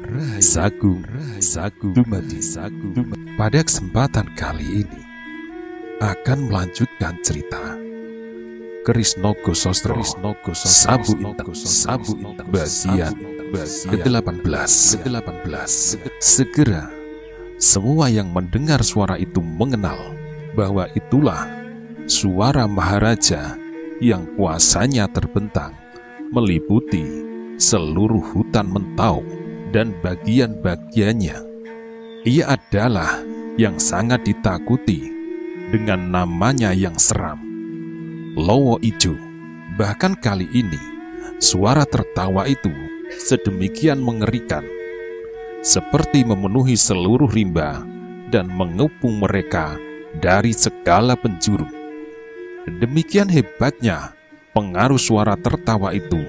Sagung Dumadi. Pada kesempatan kali ini akan melanjutkan cerita Krisnogo Sostro Sabu Intan bagian ke-18. Segera semua yang mendengar suara itu mengenal bahwa itulah suara Maharaja yang kuasanya terbentang meliputi seluruh hutan Mentau dan bagian-bagiannya. Ia adalah yang sangat ditakuti dengan namanya yang seram, Lowo Ijo. Bahkan kali ini suara tertawa itu sedemikian mengerikan, seperti memenuhi seluruh rimba dan mengepung mereka dari segala penjuru. Demikian hebatnya pengaruh suara tertawa itu,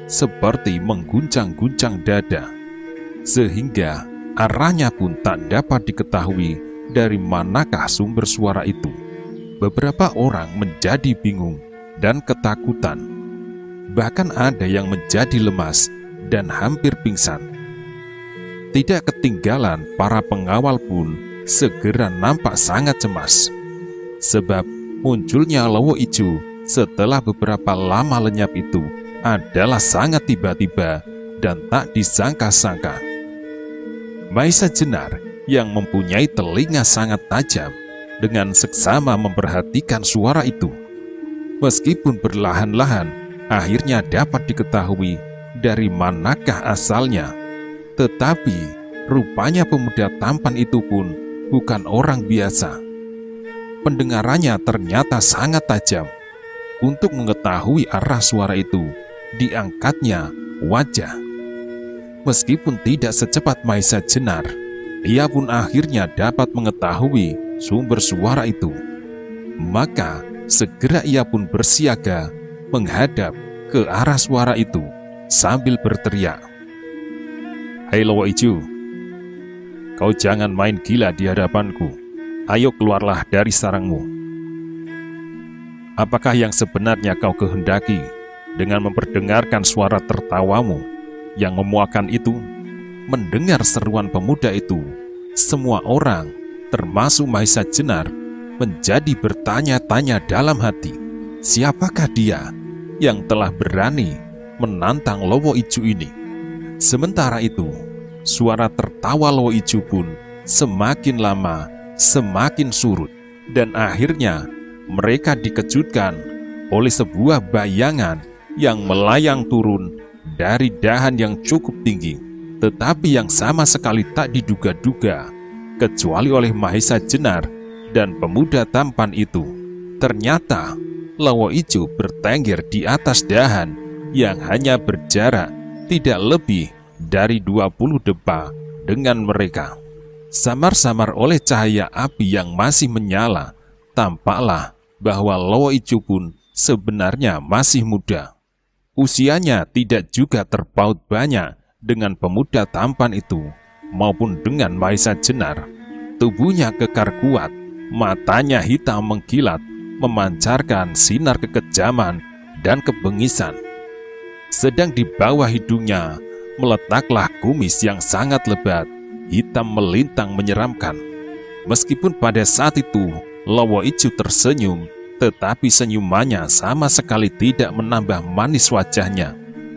seperti mengguncang-guncang dada, sehingga arahnya pun tak dapat diketahui dari manakah sumber suara itu. Beberapa orang menjadi bingung dan ketakutan. Bahkan ada yang menjadi lemas dan hampir pingsan. Tidak ketinggalan, para pengawal pun segera nampak sangat cemas, sebab munculnya Lowo Ijo setelah beberapa lama lenyap itu adalah sangat tiba-tiba dan tak disangka-sangka. Maisa Jenar yang mempunyai telinga sangat tajam dengan seksama memperhatikan suara itu. Meskipun berlahan-lahan, akhirnya dapat diketahui dari manakah asalnya. Tetapi rupanya pemuda tampan itu pun bukan orang biasa. Pendengarannya ternyata sangat tajam. Untuk mengetahui arah suara itu, diangkatnya wajah. Meskipun tidak secepat Maisa Jenar, ia pun akhirnya dapat mengetahui sumber suara itu. Maka segera ia pun bersiaga menghadap ke arah suara itu sambil berteriak, "Hai Lowo Ijo, kau jangan main gila di hadapanku. Ayo keluarlah dari sarangmu. Apakah yang sebenarnya kau kehendaki dengan memperdengarkan suara tertawamu yang memuakan itu?" Mendengar seruan pemuda itu, semua orang, termasuk Maisa Jenar, menjadi bertanya-tanya dalam hati, siapakah dia yang telah berani menantang Lowo Ijo ini? Sementara itu, suara tertawa Lowo Ijo pun semakin lama semakin surut, dan akhirnya mereka dikejutkan oleh sebuah bayangan yang melayang turun dari dahan yang cukup tinggi, tetapi yang sama sekali tak diduga-duga, kecuali oleh Maisa Jenar dan pemuda tampan itu. Ternyata Lowo Ijo bertengger di atas dahan yang hanya berjarak tidak lebih dari 20 depa dengan mereka. Samar-samar oleh cahaya api yang masih menyala, tampaklah bahwa Lowo Ijo pun sebenarnya masih muda. Usianya tidak juga terpaut banyak dengan pemuda tampan itu maupun dengan Maisa Jenar. Tubuhnya kekar kuat, matanya hitam mengkilat, memancarkan sinar kekejaman dan kebengisan. Sedang di bawah hidungnya meletaklah kumis yang sangat lebat, hitam melintang menyeramkan. Meskipun pada saat itu Lowo Ijo tersenyum, tetapi senyumannya sama sekali tidak menambah manis wajahnya.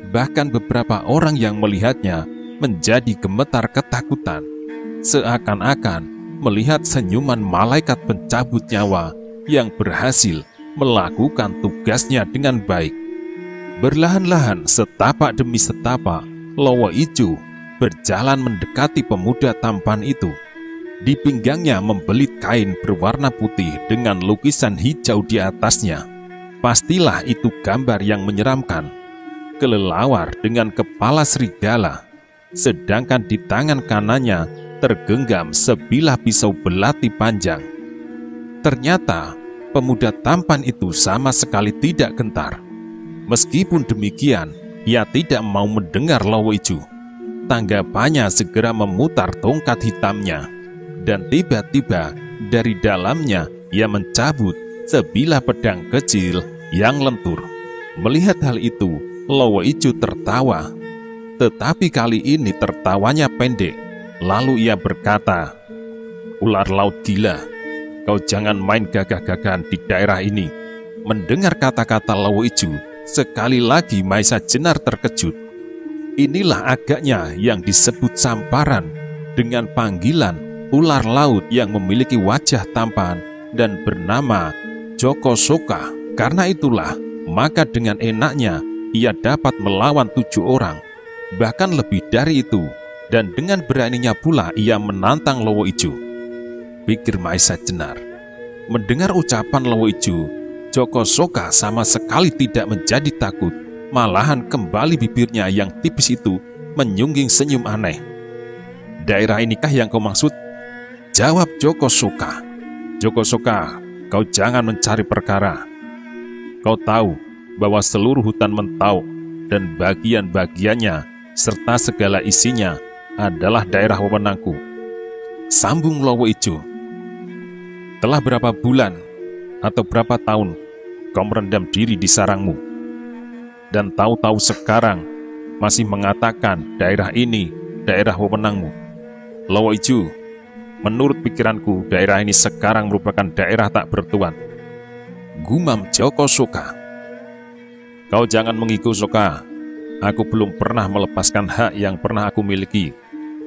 Bahkan beberapa orang yang melihatnya menjadi gemetar ketakutan, seakan-akan melihat senyuman malaikat pencabut nyawa yang berhasil melakukan tugasnya dengan baik. Berlahan-lahan, setapak demi setapak, Lowo Ijo berjalan mendekati pemuda tampan itu. Di pinggangnya membelit kain berwarna putih dengan lukisan hijau di atasnya. Pastilah itu gambar yang menyeramkan. Kelelawar dengan kepala serigala, sedangkan di tangan kanannya tergenggam sebilah pisau belati panjang. Ternyata pemuda tampan itu sama sekali tidak gentar. Meskipun demikian, ia tidak mau mendengar Lowo Ijo. Tanggapannya segera memutar tongkat hitamnya, dan tiba-tiba dari dalamnya ia mencabut sebilah pedang kecil yang lentur. Melihat hal itu, Lowo Ijo tertawa. Tetapi kali ini tertawanya pendek. Lalu ia berkata, "Ular laut gila, kau jangan main gagah-gagahan di daerah ini." Mendengar kata-kata Lawu Ijo, sekali lagi Maesa Jenar terkejut. Inilah agaknya yang disebut samparan dengan panggilan ular laut yang memiliki wajah tampan dan bernama Joko Soka. Karena itulah, maka dengan enaknya ia dapat melawan 7 orang, bahkan lebih dari itu, dan dengan beraninya pula ia menantang Lawu Ijo, pikir Maesa Jenar. Mendengar ucapan Lawu Ijo, Joko Soka sama sekali tidak menjadi takut, malahan kembali bibirnya yang tipis itu menyungging senyum aneh. "Daerah inikah yang kau maksud?" jawab Joko Soka. "Joko Soka, kau jangan mencari perkara. Kau tahu bahwa seluruh hutan Mentau dan bagian-bagiannya serta segala isinya adalah daerah wewenangku," sambung Lawu Ijo. "Telah berapa bulan atau berapa tahun kau merendam diri di sarangmu, dan tahu-tahu sekarang masih mengatakan daerah ini daerah wewenangmu? Lawu Ijo, menurut pikiranku daerah ini sekarang merupakan daerah tak bertuan," gumam Joko Soka. "Kau jangan mengiku, Soka. Aku belum pernah melepaskan hak yang pernah aku miliki.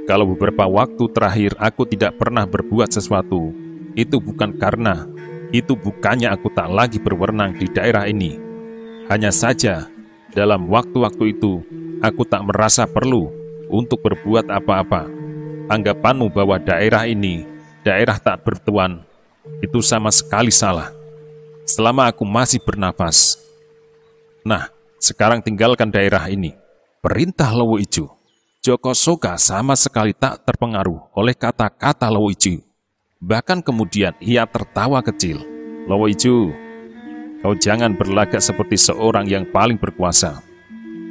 Kalau beberapa waktu terakhir aku tidak pernah berbuat sesuatu, itu bukannya aku tak lagi berwenang di daerah ini. Hanya saja, dalam waktu-waktu itu, aku tak merasa perlu untuk berbuat apa-apa. Anggapanmu bahwa daerah ini, daerah tak bertuan, itu sama sekali salah. Selama aku masih bernafas. Nah, sekarang tinggalkan daerah ini," perintah Lawu Ijo. Joko Soka sama sekali tak terpengaruh oleh kata-kata Lawu Ijo. Bahkan kemudian ia tertawa kecil. "Lawu Ijo, kau jangan berlagak seperti seorang yang paling berkuasa.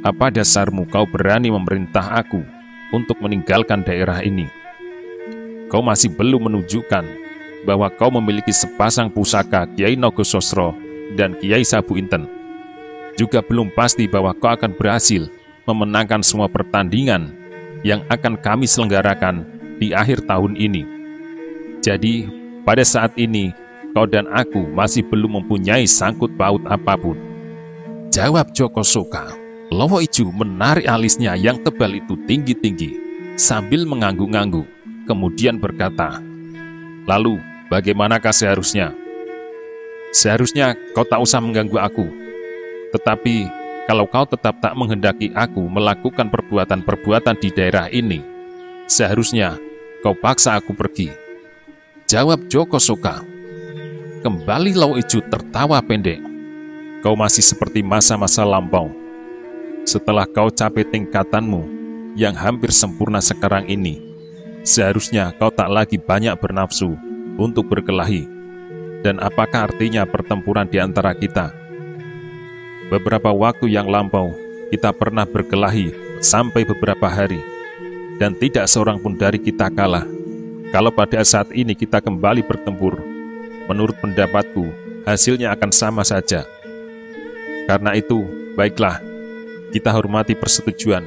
Apa dasarmu kau berani memerintah aku untuk meninggalkan daerah ini? Kau masih belum menunjukkan bahwa kau memiliki sepasang pusaka Kiai Nogososro dan Kiai Sabu Inten. Juga belum pasti bahwa kau akan berhasil memenangkan semua pertandingan yang akan kami selenggarakan di akhir tahun ini. Jadi, pada saat ini, kau dan aku masih belum mempunyai sangkut paut apapun," jawab Joko Soka. Lawu Ijo menarik alisnya yang tebal itu tinggi-tinggi sambil mengangguk-angguk, kemudian berkata, "Lalu, bagaimanakah seharusnya? Seharusnya kau tak usah mengganggu aku. Tetapi, kalau kau tetap tak menghendaki aku melakukan perbuatan-perbuatan di daerah ini, seharusnya kau paksa aku pergi," jawab Joko Soka. Kembali Lawu Ijo tertawa pendek. "Kau masih seperti masa-masa lampau. Setelah kau capai tingkatanmu yang hampir sempurna sekarang ini, seharusnya kau tak lagi banyak bernafsu untuk berkelahi. Dan apakah artinya pertempuran di antara kita? Beberapa waktu yang lampau, kita pernah berkelahi sampai beberapa hari, dan tidak seorang pun dari kita kalah. Kalau pada saat ini kita kembali bertempur, menurut pendapatku, hasilnya akan sama saja. Karena itu, baiklah, kita hormati persetujuan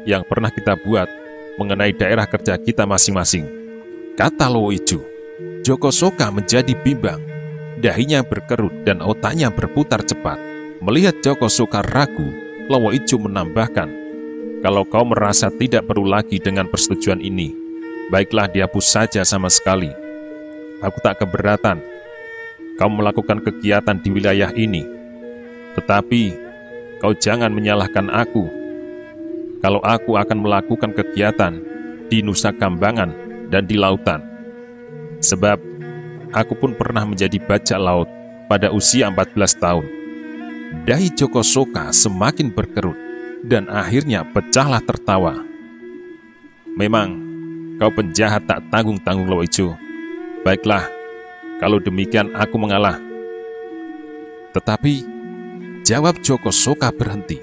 yang pernah kita buat mengenai daerah kerja kita masing-masing," kata Lawu Ijo. Joko Soka menjadi bimbang, dahinya berkerut dan otaknya berputar cepat. Melihat Joko Soka ragu, Lawu Ijo menambahkan, "Kalau kau merasa tidak perlu lagi dengan persetujuan ini, baiklah dihapus saja sama sekali. Aku tak keberatan kau melakukan kegiatan di wilayah ini. Tetapi, kau jangan menyalahkan aku kalau aku akan melakukan kegiatan di Nusa Kambangan dan di lautan. Sebab, aku pun pernah menjadi bajak laut pada usia 14 tahun. Dahi Joko Soka semakin berkerut, dan akhirnya pecahlah tertawa. "Memang, kau penjahat tak tanggung-tanggung, Lawu Ijo. Baiklah, kalau demikian aku mengalah." "Tetapi," jawab Joko Soka berhenti.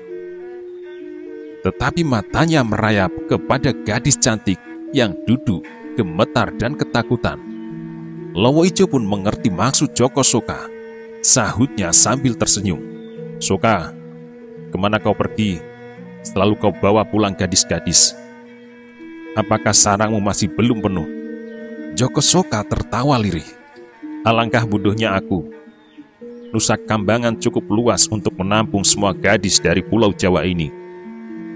Tetapi matanya merayap kepada gadis cantik yang duduk, gemetar dan ketakutan. Lawu Ijo pun mengerti maksud Joko Soka. Sahutnya sambil tersenyum, "Soka, kemana kau pergi? selalu kau bawa pulang gadis-gadis. Apakah sarangmu masih belum penuh?" Joko Soka tertawa lirih. "Alangkah bodohnya aku. Nusa Kambangan cukup luas untuk menampung semua gadis dari Pulau Jawa ini.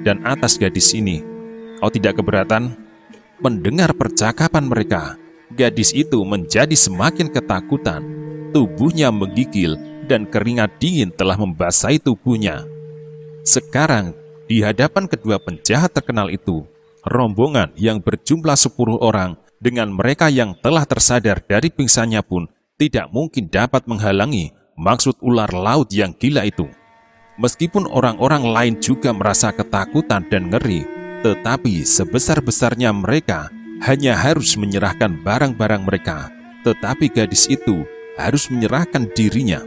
Dan atas gadis ini, kau tidak keberatan?" Mendengar percakapan mereka, gadis itu menjadi semakin ketakutan. Tubuhnya menggigil dan keringat dingin telah membasahi tubuhnya. Sekarang, di hadapan kedua penjahat terkenal itu, rombongan yang berjumlah 10 orang dengan mereka yang telah tersadar dari pingsannya pun tidak mungkin dapat menghalangi maksud ular laut yang gila itu. Meskipun orang-orang lain juga merasa ketakutan dan ngeri, tetapi sebesar-besarnya mereka hanya harus menyerahkan barang-barang mereka. Tetapi gadis itu harus menyerahkan dirinya.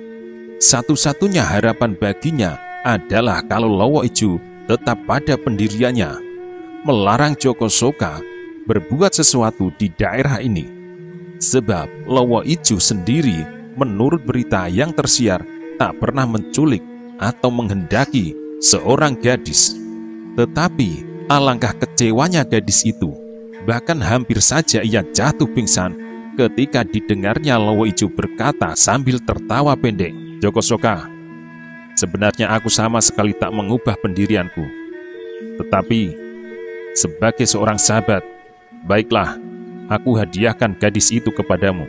Satu-satunya harapan baginya adalah kalau Lowo Ijo tetap pada pendiriannya, melarang Joko Soka berbuat sesuatu di daerah ini. Sebab Lowo Ijo sendiri menurut berita yang tersiar tak pernah menculik atau menghendaki seorang gadis. Tetapi alangkah kecewanya gadis itu. Bahkan hampir saja ia jatuh pingsan ketika didengarnya Lowo Ijo berkata sambil tertawa pendek, "Joko Soka, sebenarnya aku sama sekali tak mengubah pendirianku. Tetapi sebagai seorang sahabat, baiklah, aku hadiahkan gadis itu kepadamu.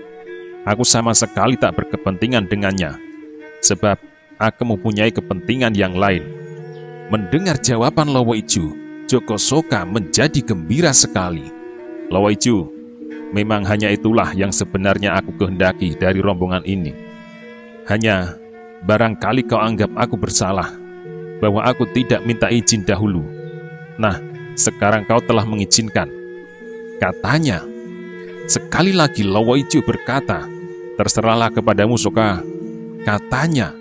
Aku sama sekali tak berkepentingan dengannya, sebab aku mempunyai kepentingan yang lain." Mendengar jawaban Lowo Ijo, Joko Soka menjadi gembira sekali. "Lowo Ijo, memang hanya itulah yang sebenarnya aku kehendaki dari rombongan ini. Hanya barangkali kau anggap aku bersalah, bahwa aku tidak minta izin dahulu. Nah, sekarang kau telah mengizinkan," katanya. Sekali lagi Lowo Ijo berkata, "Terserahlah kepadamu, Soka," katanya.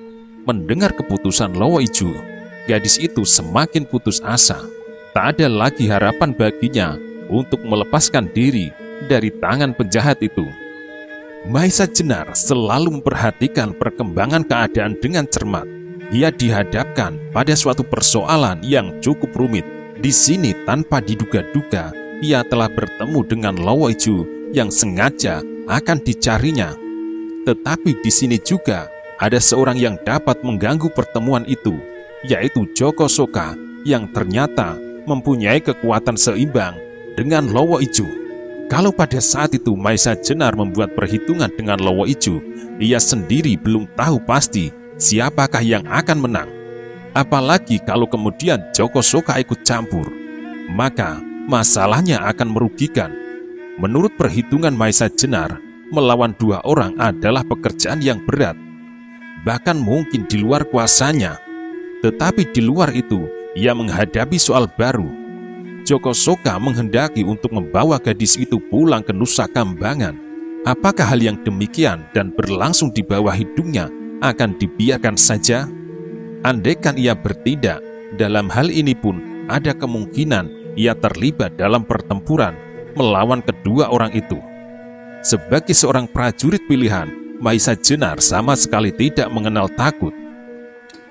Mendengar keputusan Lowo Ijo, gadis itu semakin putus asa. Tak ada lagi harapan baginya untuk melepaskan diri dari tangan penjahat itu. Maisa Jenar selalu memperhatikan perkembangan keadaan dengan cermat. Ia dihadapkan pada suatu persoalan yang cukup rumit. Di sini tanpa diduga-duga, ia telah bertemu dengan Lowo Ijo yang sengaja akan dicarinya. Tetapi di sini juga ada seorang yang dapat mengganggu pertemuan itu, yaitu Joko Soka yang ternyata mempunyai kekuatan seimbang dengan Lowo Ijo. Kalau pada saat itu Maisa Jenar membuat perhitungan dengan Lowo Ijo, ia sendiri belum tahu pasti siapakah yang akan menang. Apalagi kalau kemudian Joko Soka ikut campur, maka masalahnya akan merugikan. Menurut perhitungan Maisa Jenar, melawan 2 orang adalah pekerjaan yang berat, bahkan mungkin di luar kuasanya. Tetapi di luar itu, ia menghadapi soal baru. Joko Soka menghendaki untuk membawa gadis itu pulang ke Nusa Kambangan. Apakah hal yang demikian dan berlangsung di bawah hidungnya akan dibiarkan saja? Andaikan ia bertindak, dalam hal ini pun ada kemungkinan ia terlibat dalam pertempuran melawan kedua orang itu. Sebagai seorang prajurit pilihan, Maisa Jenar sama sekali tidak mengenal takut.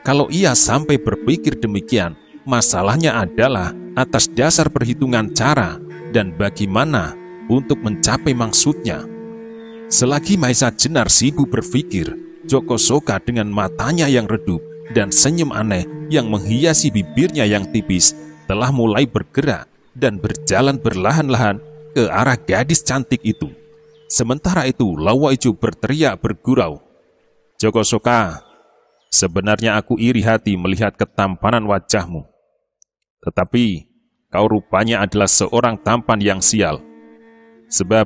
Kalau ia sampai berpikir demikian, masalahnya adalah atas dasar perhitungan cara dan bagaimana untuk mencapai maksudnya. Selagi Maisa Jenar sibuk berpikir, Joko Soka dengan matanya yang redup dan senyum aneh yang menghiasi bibirnya yang tipis telah mulai bergerak dan berjalan perlahan-lahan ke arah gadis cantik itu. Sementara itu, Lowo Ijo berteriak bergurau, "Joko Soka, sebenarnya aku iri hati melihat ketampanan wajahmu. Tetapi kau rupanya adalah seorang tampan yang sial. Sebab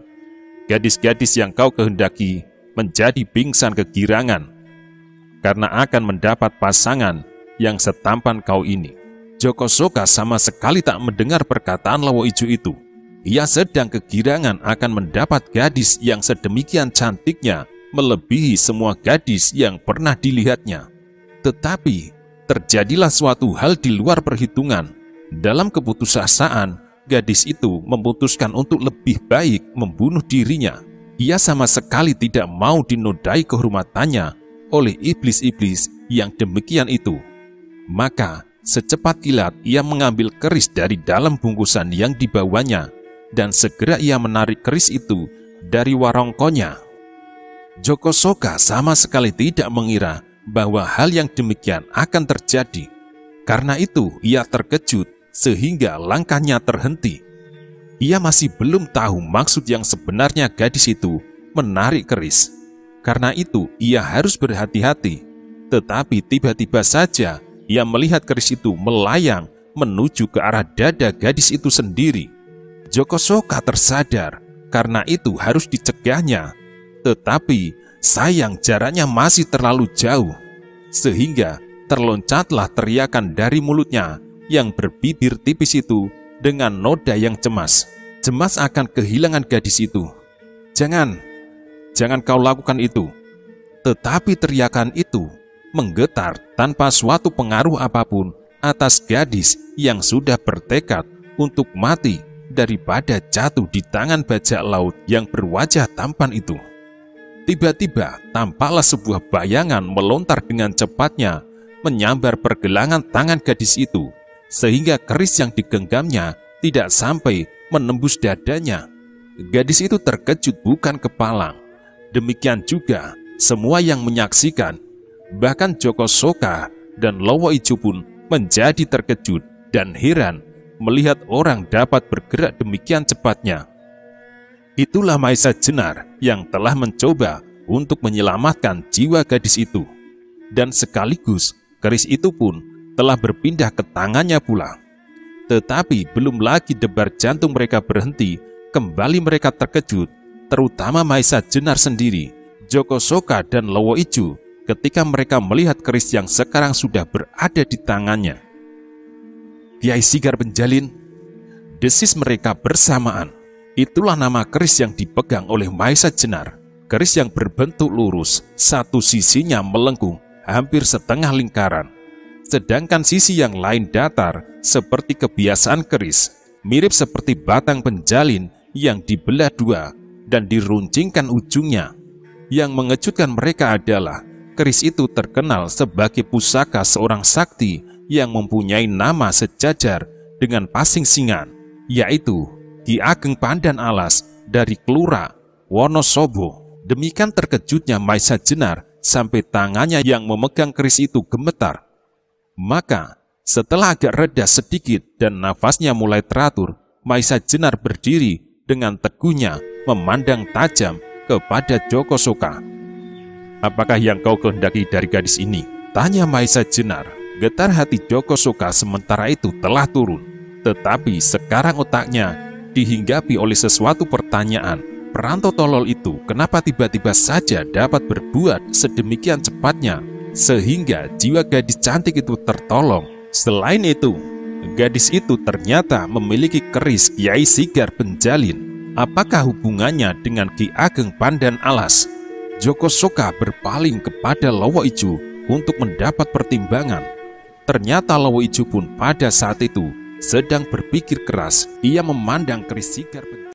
gadis-gadis yang kau kehendaki menjadi pingsan kegirangan karena akan mendapat pasangan yang setampan kau ini." Joko Soka sama sekali tak mendengar perkataan Lowo Ijo itu. Ia sedang kegirangan akan mendapat gadis yang sedemikian cantiknya, melebihi semua gadis yang pernah dilihatnya. Tetapi terjadilah suatu hal di luar perhitungan. Dalam keputusasaan, gadis itu memutuskan untuk lebih baik membunuh dirinya. Ia sama sekali tidak mau dinodai kehormatannya oleh iblis-iblis yang demikian itu. Maka Secepat kilat ia mengambil keris dari dalam bungkusan yang dibawanya, dan segera ia menarik keris itu dari warongkonya. Joko Soka sama sekali tidak mengira bahwa hal yang demikian akan terjadi. Karena itu ia terkejut sehingga langkahnya terhenti. Ia masih belum tahu maksud yang sebenarnya gadis itu menarik keris. Karena itu ia harus berhati-hati. Tetapi tiba-tiba saja ia melihat keris itu melayang menuju ke arah dada gadis itu sendiri. Joko Soka tersadar, karena itu harus dicegahnya. Tetapi sayang jaraknya masih terlalu jauh, sehingga terloncatlah teriakan dari mulutnya yang berbibir tipis itu dengan noda yang cemas. Cemas akan kehilangan gadis itu. Jangan kau lakukan itu. Tetapi teriakan itu menggetar tanpa suatu pengaruh apapun atas gadis yang sudah bertekad untuk mati daripada jatuh di tangan bajak laut yang berwajah tampan itu. Tiba-tiba tampaklah sebuah bayangan melontar dengan cepatnya menyambar pergelangan tangan gadis itu, sehingga keris yang digenggamnya tidak sampai menembus dadanya. Gadis itu terkejut bukan kepalang. Demikian juga semua yang menyaksikan. Bahkan Joko Soka dan Lowo Ijo pun menjadi terkejut dan heran melihat orang dapat bergerak demikian cepatnya. Itulah Maisa Jenar yang telah mencoba untuk menyelamatkan jiwa gadis itu. Dan sekaligus keris itu pun telah berpindah ke tangannya pula. Tetapi belum lagi debar jantung mereka berhenti, kembali mereka terkejut, terutama Maisa Jenar sendiri, Joko Soka dan Lowo Ijo, ketika mereka melihat keris yang sekarang sudah berada di tangannya. Kiai Sigar Penjalin, desis mereka bersamaan. Itulah nama keris yang dipegang oleh Maisa Jenar. Keris yang berbentuk lurus, satu sisinya melengkung, hampir setengah lingkaran. Sedangkan sisi yang lain datar, seperti kebiasaan keris, mirip seperti batang penjalin yang dibelah dua dan diruncingkan ujungnya. Yang mengejutkan mereka adalah keris itu terkenal sebagai pusaka seorang sakti yang mempunyai nama sejajar dengan Pasingsingan, yaitu Ki Ageng Pandan Alas dari Kelura Wonosobo. Demikian terkejutnya Maisa Jenar sampai tangannya yang memegang keris itu gemetar. Maka setelah agak reda sedikit dan nafasnya mulai teratur, Maisa Jenar berdiri dengan teguhnya memandang tajam kepada Joko Soka. Apakah yang kau kehendaki dari gadis ini? Tanya Maisa Jenar. Getar hati Joko Soka sementara itu telah turun. Tetapi sekarang otaknya dihinggapi oleh sesuatu pertanyaan. Perantau tolol itu kenapa tiba-tiba saja dapat berbuat sedemikian cepatnya sehingga jiwa gadis cantik itu tertolong? Selain itu, gadis itu ternyata memiliki keris Kiai Sigar Penjalin. Apakah hubungannya dengan Ki Ageng Pandan Alas? Joko Soka berpaling kepada Lowo Ijo untuk mendapat pertimbangan. Ternyata Lowo Ijo pun pada saat itu sedang berpikir keras. Ia memandang keris Sigar Penjalin.